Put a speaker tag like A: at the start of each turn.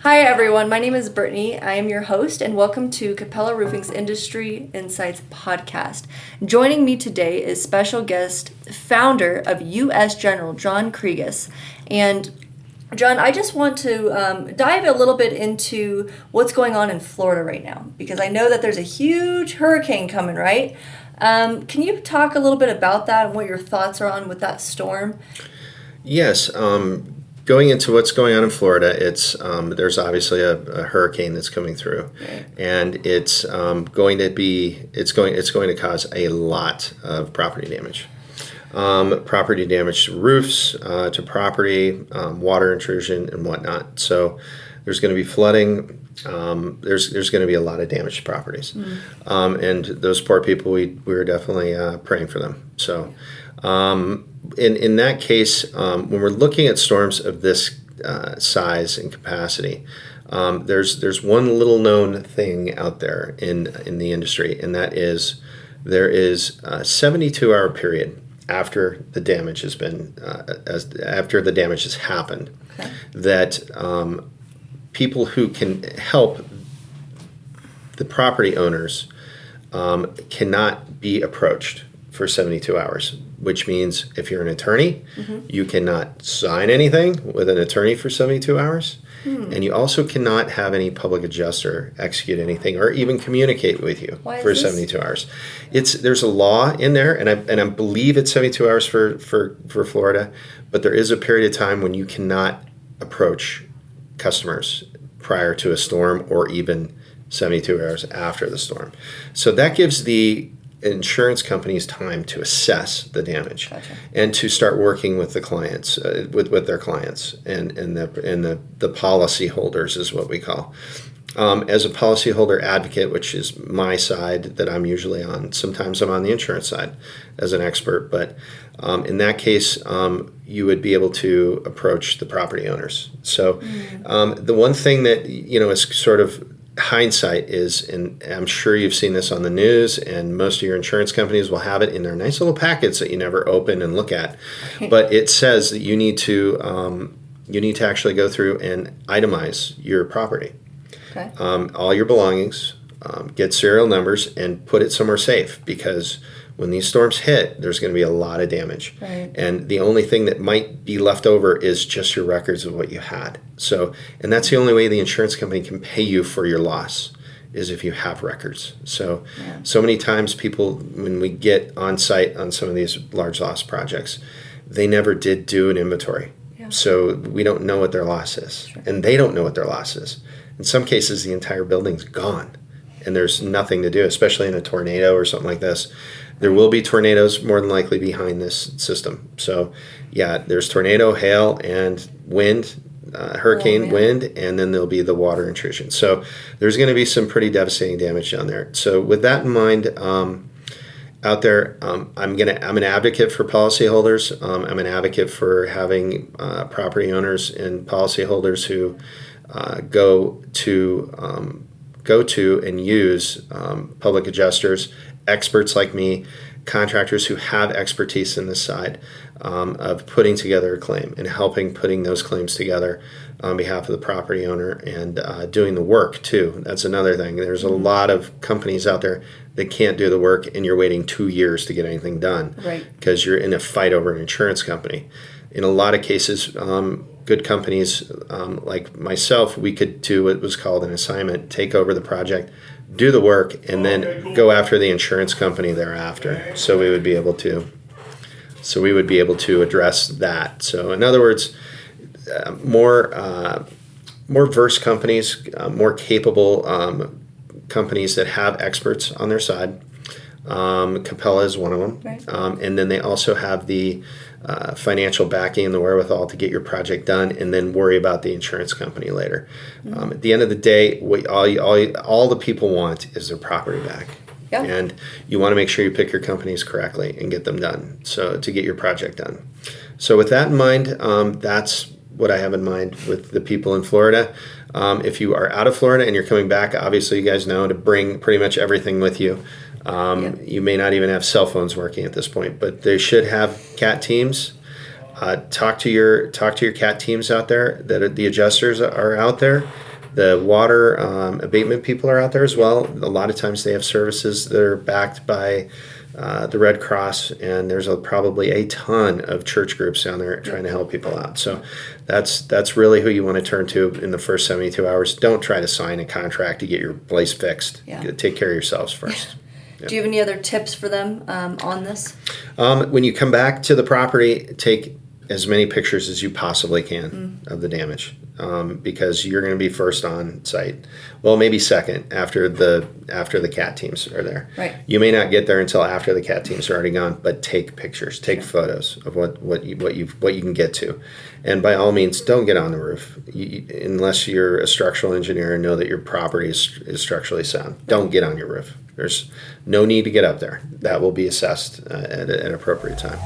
A: Hi everyone, my name is Brittany. I am your host and welcome to Capella Roofing's Industry Insights podcast. Joining me today is special guest, founder of U.S. General, John Kregas. And John, I just want to dive a little bit into what's going on in Florida right now, because I know that there's a huge hurricane coming, right? Can you talk a little bit about that and what your thoughts are on with that storm?
B: Yes. Going into what's going on in Florida, it's there's obviously a hurricane that's coming through,
A: Right.
B: and it's going to cause a lot of property damage. Property damage to roofs, to property, water intrusion, and whatnot. So there's going to be flooding. There's going to be a lot of damage to properties, and those poor people, we were definitely praying for them. So. In that case, when we're looking at storms of this size and capacity, there's one little known thing out there in the industry, and that is there is a 72-hour period after the damage has been after the damage has happened,
A: Okay.
B: that people who can help the property owners cannot be approached for 72 hours, which means if you're an attorney, you cannot sign anything with an attorney for 72 hours. And you also cannot have any public adjuster execute anything or even communicate with you
A: Why is
B: for
A: this?
B: 72 hours. There's a law in there, and I believe it's 72 hours for Florida, but there is a period of time when you cannot approach customers prior to a storm or even 72 hours after the storm. So that gives the insurance companies time to assess the damage.
A: Gotcha.
B: And to start working with the clients, with their clients and the policy holders is what we call. As a policyholder advocate, which is my side that I'm usually on, sometimes I'm on the insurance side as an expert, but in that case, you would be able to approach the property owners. So the one thing that, is sort of hindsight is, and I'm sure you've seen this on the news, and most of your insurance companies will have it in their nice little packets that you never open and look at, but it says that you need to actually go through and itemize your property,
A: Okay.
B: all your belongings, get serial numbers, and put it somewhere safe, because when these storms hit, there's going to be a lot of damage.
A: Right.
B: And the only thing that might be left over is just your records of what you had. So, and that's the only way the insurance company can pay you for your loss, is if you have records. So, so many times people, when we get on site on some of these large loss projects, they never did do an inventory.
A: Yeah.
B: So we don't know what their loss is.
A: Sure.
B: And they don't know what their loss is. In some cases, the entire building's gone and there's nothing to do, especially in a tornado or something like this. There will be tornadoes more than likely behind this system. So, yeah, there's tornado, hail, and wind, hurricane wind, and then there'll be the water intrusion. So there's going to be some pretty devastating damage down there. So with that in mind, out there, I'm an advocate for policyholders. I'm an advocate for having property owners and policyholders who go to and use public adjusters, experts like me, contractors who have expertise in this side of putting together a claim and helping putting those claims together on behalf of the property owner, and doing the work too. That's another thing. There's a lot of companies out there that can't do the work, and you're waiting 2 years to get anything done,
A: Right.
B: because you're in a fight over an insurance company. In a lot of cases, good companies like myself, we could do what was called an assignment, take over the project, do the work, and then go after the insurance company thereafter. So we would be able to address that. So in other words, more versed companies, more capable companies that have experts on their side. Capella is one of them.
A: Right.
B: And then they also have the financial backing and the wherewithal to get your project done, and then worry about the insurance company later. At the end of the day, all the people want is their property back.
A: Yeah.
B: And you want to make sure you pick your companies correctly and get them done, so to get your project done. So with that in mind, that's what I have in mind with the people in Florida. If you are out of Florida and you're coming back, obviously you guys know to bring pretty much everything with you. You may not even have cell phones working at this point, but they should have CAT teams. Talk to your CAT teams out there, that the adjusters are out there. The water abatement people are out there as well. A lot of times they have services that are backed by the Red Cross, and there's probably a ton of church groups down there trying to help people out. So that's really who you want to turn to in the first 72 hours. Don't try to sign a contract to get your place fixed.
A: Yeah.
B: Take care of yourselves first.
A: Yeah. Do you have any other tips for them on this?
B: When you come back to the property, take as many pictures as you possibly can of the damage, because you're going to be first on site. Well, maybe second after the CAT teams are there.
A: Right.
B: You may not get there until after the CAT teams are already gone, but take pictures, take photos of what you can get to, and by all means, don't get on the roof unless you're a structural engineer and know that your property is structurally sound. Don't get on your roof. There's no need to get up there. That will be assessed at an appropriate time.